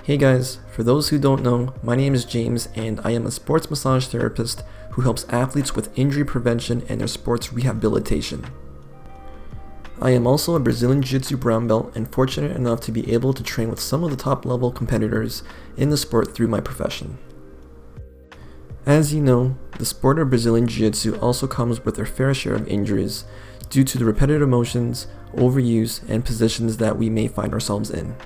Hey guys, for those who don't know, my name is James and I am a sports massage therapist who helps athletes with injury prevention and their sports rehabilitation. I am also a Brazilian Jiu Jitsu brown belt and fortunate enough to be able to train with some of the top level competitors in the sport through my profession. As you know, the sport of Brazilian Jiu Jitsu also comes with their fair share of injuries due to the repetitive motions, overuse, and positions that we may find ourselves in.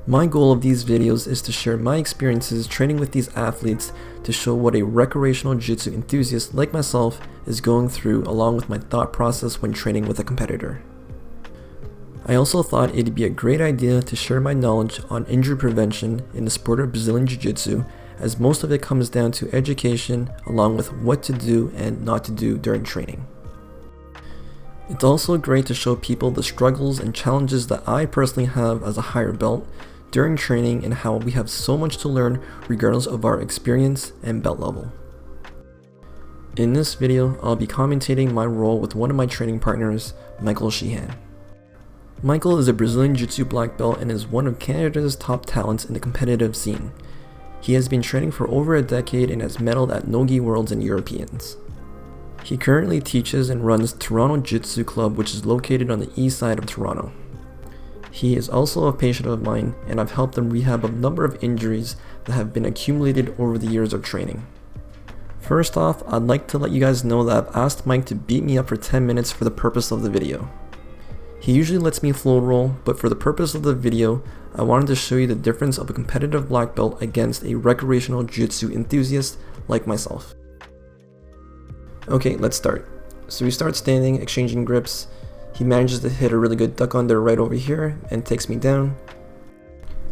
My goal of these videos is to share my experiences training with these athletes to show what a recreational jiu-jitsu enthusiast like myself is going through, along with my thought process when training with a competitor. I also thought it'd be a great idea to share my knowledge on injury prevention in the sport of Brazilian Jiu-Jitsu, as most of it comes down to education along with what to do and not to do during training. It's also great to show people the struggles and challenges that I personally have as a higher belt during training and how we have so much to learn regardless of our experience and belt level. In this video, I'll be commentating my role with one of my training partners, Michael Sheehan. Michael is a Brazilian Jiu-Jitsu black belt and is one of Canada's top talents in the competitive scene. He has been training for over a decade and has medaled at Nogi Worlds and Europeans. He currently teaches and runs Toronto Jiu Jitsu Club, which is located on the east side of Toronto. He is also a patient of mine, and I've helped him rehab a number of injuries that have been accumulated over the years of training. First off, I'd like to let you guys know that I've asked Mike to beat me up for 10 minutes for the purpose of the video. He usually lets me flow roll, but for the purpose of the video, I wanted to show you the difference of a competitive black belt against a recreational jiu-jitsu enthusiast like myself. Okay, let's start. So we start standing, exchanging grips. He manages to hit a really good duck under right over here and takes me down.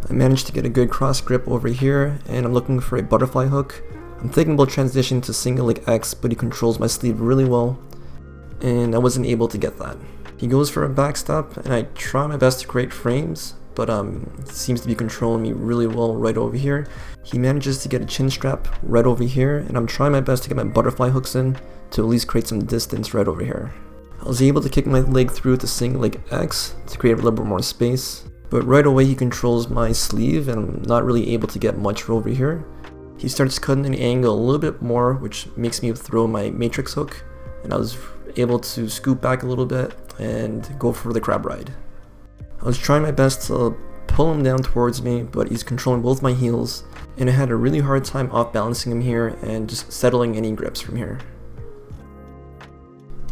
I managed to get a good cross grip over here and I'm looking for a butterfly hook. I'm thinking about transition to single leg X, but he controls my sleeve really well and I wasn't able to get that. He goes for a backstop and I try my best to create frames, but seems to be controlling me really well right over here. He manages to get a chin strap right over here and I'm trying my best to get my butterfly hooks in to at least create some distance right over here. I was able to kick my leg through to single leg X to create a little bit more space, but right away he controls my sleeve and I'm not really able to get much over here. He starts cutting the angle a little bit more, which makes me throw my matrix hook, and I was able to scoop back a little bit and go for the crab ride. I was trying my best to pull him down towards me, but he's controlling both my heels, and I had a really hard time off balancing him here and just settling any grips from here.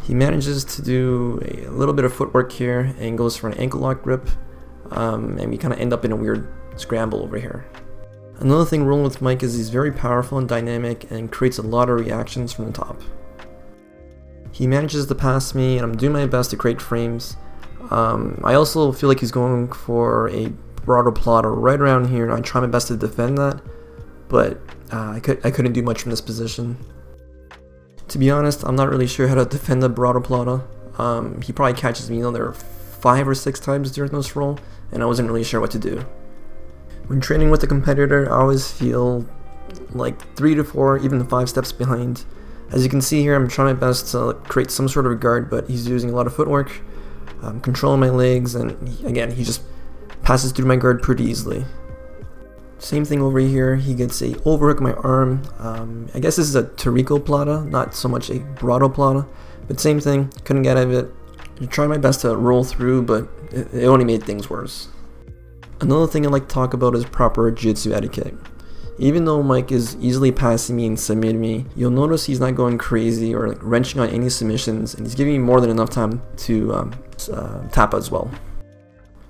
He manages to do a little bit of footwork here and goes for an ankle lock grip, and we kind of end up in a weird scramble over here. Another thing rolling with Mike is he's very powerful and dynamic and creates a lot of reactions from the top. He manages to pass me and I'm doing my best to create frames. I also feel like he's going for a broader plotter right around here and I try my best to defend that, but I couldn't do much from this position. To be honest, I'm not really sure how to defend the broader plotter. He probably catches me there 5 or 6 times during this roll, and I wasn't really sure what to do. When training with a competitor, I always feel like 3 to 4, even 5 steps behind. As you can see here, I'm trying my best to create some sort of guard, but he's using a lot of footwork, controlling my legs, and he just passes through my guard pretty easily. Same thing over here, he gets a overhook my arm. I guess this is a Tarico plata, not so much a Brado plata, but same thing, couldn't get out of it. I tried my best to roll through, but it only made things worse. Another thing I'd like to talk about is proper jiu-jitsu etiquette. Even though Mike is easily passing me and submitting me, you'll notice he's not going crazy or wrenching on any submissions, and he's giving me more than enough time to tap as well.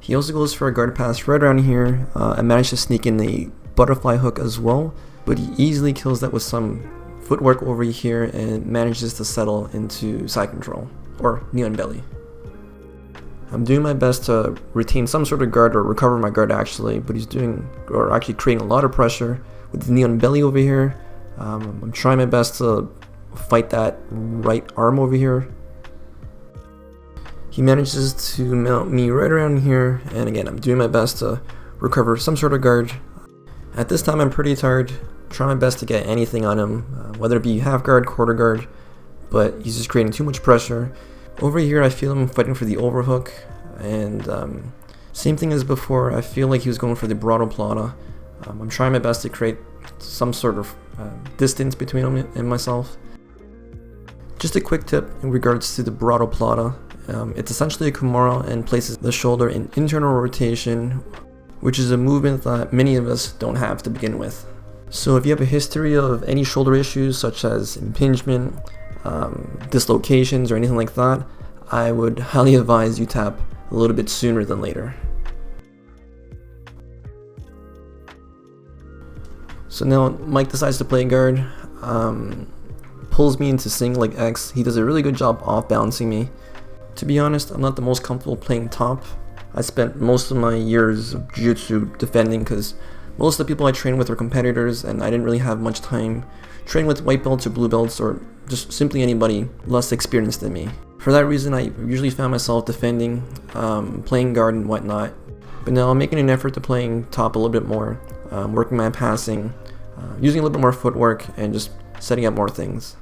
He also goes for a guard pass right around here. I managed to sneak in a butterfly hook as well, but he easily kills that with some footwork over here and manages to settle into side control, or knee on belly. I'm doing my best to retain some sort of guard or recover my guard actually, but he's actually creating a lot of pressure with the knee on belly over here. I'm trying my best to fight that right arm over here. He manages to mount me right around here, and again, I'm doing my best to recover some sort of guard. At this time, I'm pretty tired, trying my best to get anything on him, whether it be half guard, quarter guard, but he's just creating too much pressure. Over here, I feel him fighting for the overhook, and Same thing as before, I feel like he was going for the Brado Plata. I'm trying my best to create some sort of distance between him and myself. Just a quick tip in regards to the Brado Plata. It's essentially a Kimura and places the shoulder in internal rotation, which is a movement that many of us don't have to begin with. So if you have a history of any shoulder issues such as impingement, dislocations, or anything like that, I would highly advise you tap a little bit sooner than later. So now Mike decides to play guard, pulls me into single leg X. He does a really good job off balancing me. To be honest, I'm not the most comfortable playing top. I spent most of my years of jiu-jitsu defending because most of the people I trained with were competitors, and I didn't really have much time training with white belts or blue belts or just simply anybody less experienced than me. For that reason, I usually found myself defending, playing guard and whatnot. But now I'm making an effort to playing top a little bit more, working my passing, using a little bit more footwork, and just setting up more things.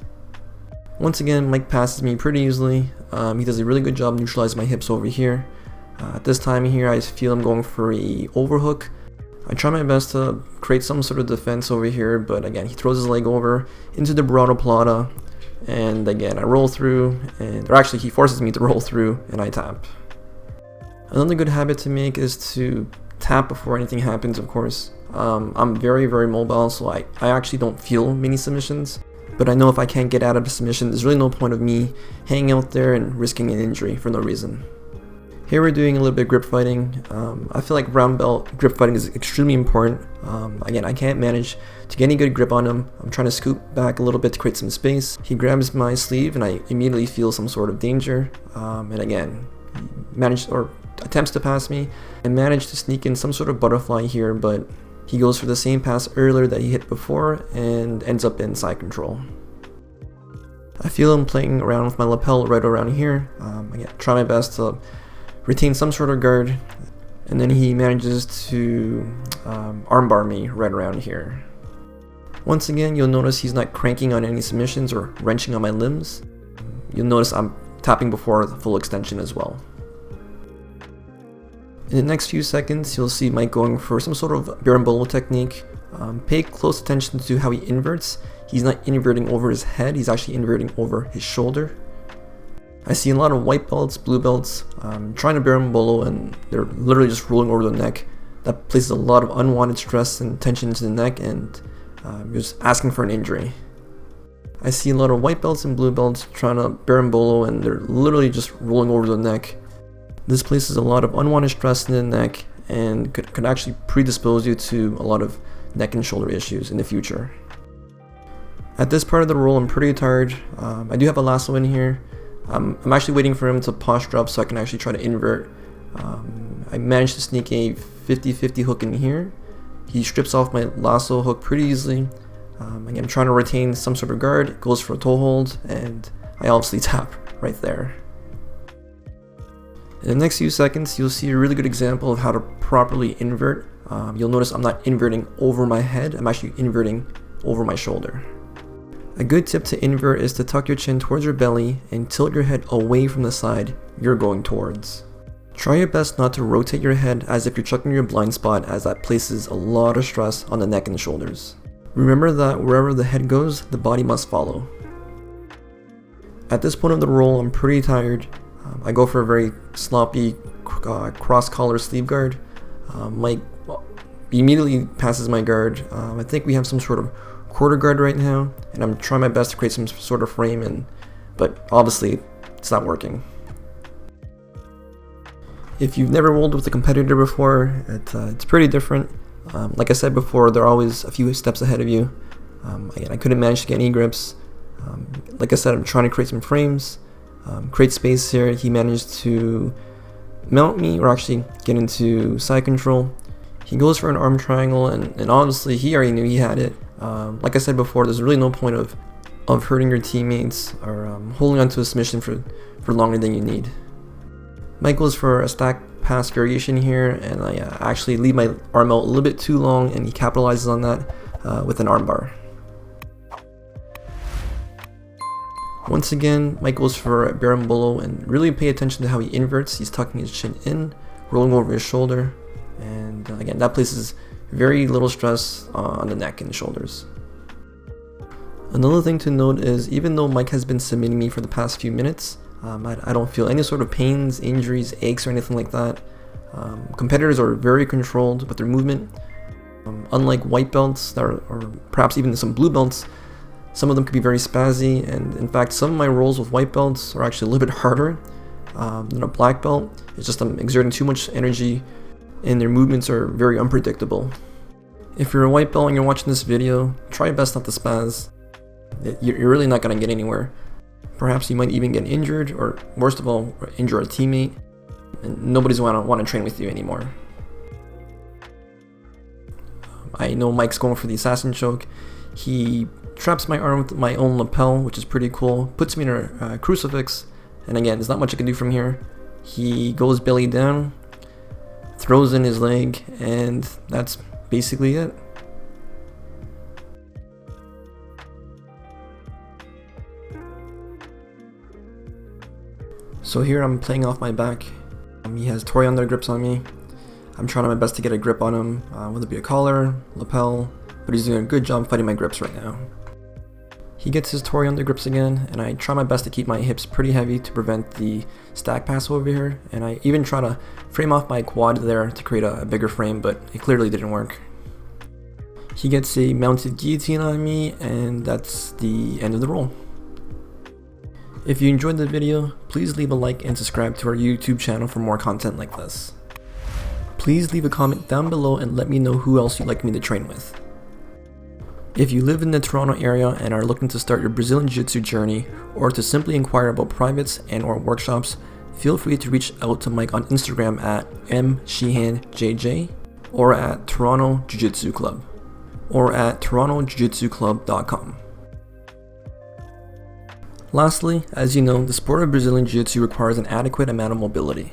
Once again, Mike passes me pretty easily. He does a really good job neutralizing my hips over here. At this time here, I feel I'm going for a overhook. I try my best to create some sort of defense over here, but again, he throws his leg over into the Brado Plata, and again, I roll through, or actually, he forces me to roll through, and I tap. Another good habit to make is to tap before anything happens, of course. I'm very, very mobile, so I actually don't feel many submissions, but I know if I can't get out of a submission, there's really no point of me hanging out there and risking an injury for no reason. Here we're doing a little bit of grip fighting. I feel like brown belt grip fighting is extremely important. Again, I can't manage to get any good grip on him. I'm trying to scoot back a little bit to create some space. He grabs my sleeve and I immediately feel some sort of danger. And again, attempts to pass me and managed to sneak in some sort of butterfly here, but he goes for the same pass earlier that he hit before and ends up in side control. I feel him playing around with my lapel right around here. Again, try my best to retain some sort of guard, and then he manages to armbar me right around here. Once again, you'll notice he's not cranking on any submissions or wrenching on my limbs. You'll notice I'm tapping before the full extension as well. In the next few seconds, you'll see Mike going for some sort of berimbolo technique. Pay close attention to how he inverts. He's not inverting over his head, he's actually inverting over his shoulder. I see a lot of white belts, blue belts, trying to berimbolo, and they're literally just rolling over the neck. That places a lot of unwanted stress and tension into the neck, and just asking for an injury. I see a lot of white belts and blue belts trying to berimbolo, and they're literally just rolling over the neck. This places a lot of unwanted stress in the neck and could actually predispose you to a lot of neck and shoulder issues in the future. At this part of the roll, I'm pretty tired. I do have a lasso in here. I'm actually waiting for him to posture up so I can actually try to invert. I managed to sneak a 50-50 hook in here. He strips off my lasso hook pretty easily. Again, I'm trying to retain some sort of guard, goes for a toe hold, and I obviously tap right there. In the next few seconds, you'll see a really good example of how to properly invert. You'll notice I'm not inverting over my head, I'm actually inverting over my shoulder. A good tip to invert is to tuck your chin towards your belly and tilt your head away from the side you're going towards. Try your best not to rotate your head as if you're checking your blind spot, as that places a lot of stress on the neck and shoulders. Remember that wherever the head goes, the body must follow. At this point of the roll, I'm pretty tired. I go for a very sloppy cross-collar sleeve guard. Mike immediately passes my guard. I think we have some sort of quarter guard right now, and I'm trying my best to create some sort of frame, but obviously it's not working. If you've never rolled with a competitor before, it's pretty different. Like I said before, they're always a few steps ahead of you. Again, I couldn't manage to get any grips. Like I said, I'm trying to create some frames, create space here. He managed to mount me, or actually get into side control. He goes for an arm triangle, and honestly, he already knew he had it. Like I said before, there's really no point of hurting your teammates or holding onto a submission for longer than you need. Mike goes for a stack pass variation here, and I actually leave my arm out a little bit too long, and he capitalizes on that with an armbar. Once again, Mike goes for a berimbolo, and really pay attention to how he inverts. He's tucking his chin in rolling over his shoulder, and again, that places very little stress on the neck and the shoulders. Another thing to note is, even though Mike has been submitting me for the past few minutes, I don't feel any sort of pains, injuries, aches, or anything like that. Competitors are very controlled with their movement. Unlike white belts, or perhaps even some blue belts, some of them can be very spazzy, and in fact, some of my rolls with white belts are actually a little bit harder than a black belt. It's just I'm exerting too much energy, and their movements are very unpredictable. If you're a white belt and you're watching this video, try your best not to spaz. You're really not going to get anywhere. Perhaps you might even get injured, or worst of all, injure a teammate, and nobody's going to want to train with you anymore. I know Mike's going for the assassin choke. He traps my arm with my own lapel, which is pretty cool, puts me in a crucifix, and again, there's not much I can do from here. He goes belly down, throws in his leg, and that's basically it. So here I'm playing off my back. He has Tori under grips on me. I'm trying my best to get a grip on him, whether it be a collar, lapel, but he's doing a good job fighting my grips right now. He gets his Tori under grips again, and I try my best to keep my hips pretty heavy to prevent the stack pass over here, and I even try to frame off my quad there to create a bigger frame, but it clearly didn't work. He gets a mounted guillotine on me, and that's the end of the roll. If you enjoyed the video, please leave a like and subscribe to our YouTube channel for more content like this. Please leave a comment down below and let me know who else you'd like me to train with. If you live in the Toronto area and are looking to start your Brazilian Jiu-Jitsu journey, or to simply inquire about privates and or workshops, feel free to reach out to Mike on Instagram at msheehanjj, or at Toronto Jiu Jitsu Club, or at torontojujitsuclub.com. Lastly, as you know, the sport of Brazilian Jiu-Jitsu requires an adequate amount of mobility.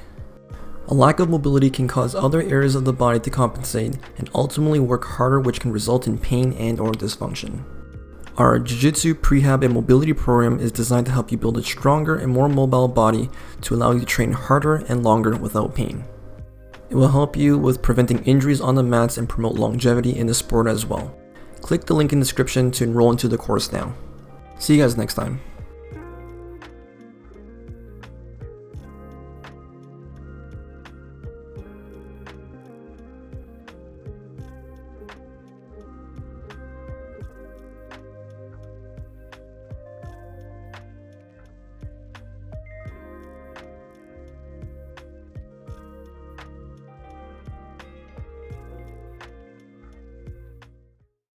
A lack of mobility can cause other areas of the body to compensate and ultimately work harder, which can result in pain and or dysfunction. Our Jiu Jitsu Prehab and Mobility program is designed to help you build a stronger and more mobile body to allow you to train harder and longer without pain. It will help you with preventing injuries on the mats and promote longevity in the sport as well. Click the link in the description to enroll into the course now. See you guys next time.